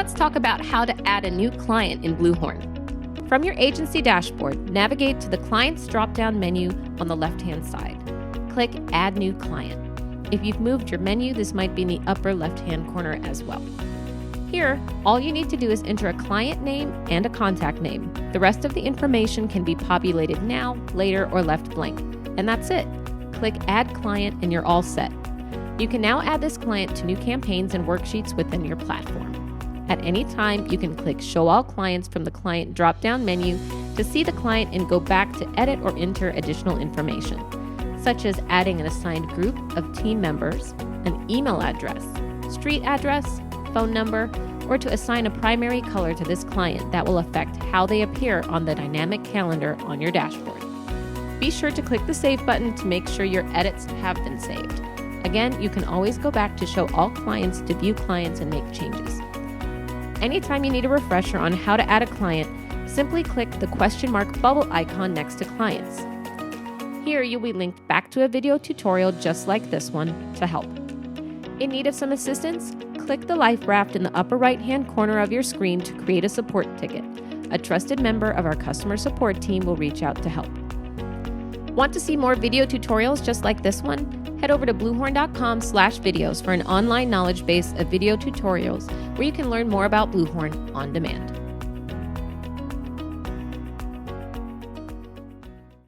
let's talk about how to add a new client in BluHorn. From your agency dashboard, navigate to the Clients drop-down menu on the left-hand side. Click Add New Client. If you've moved your menu, this might be in the upper left-hand corner as well. Here, all you need to do is enter a client name and a contact name. The rest of the information can be populated now, later, or left blank. And that's it. Click Add Client and you're all set. You can now add this client to new campaigns and worksheets within your platform. At any time, you can click Show All Clients from the Client drop-down menu to see the client and go back to edit or enter additional information, such as adding an assigned group of team members, an email address, street address, phone number, or to assign a primary color to this client that will affect how they appear on the dynamic calendar on your dashboard. Be sure to click the Save button to make sure your edits have been saved. Again, you can always go back to Show All Clients to view clients and make changes. Anytime you need a refresher on how to add a client, simply click the question mark bubble icon next to Clients. Here you'll be linked back to a video tutorial just like this one to help. In need of some assistance? Click the life raft in the upper right-hand corner of your screen to create a support ticket. A trusted member of our customer support team will reach out to help. Want to see more video tutorials just like this one? Head over to BluHorn.com/videos for an online knowledge base of video tutorials where you can learn more about BluHorn on demand.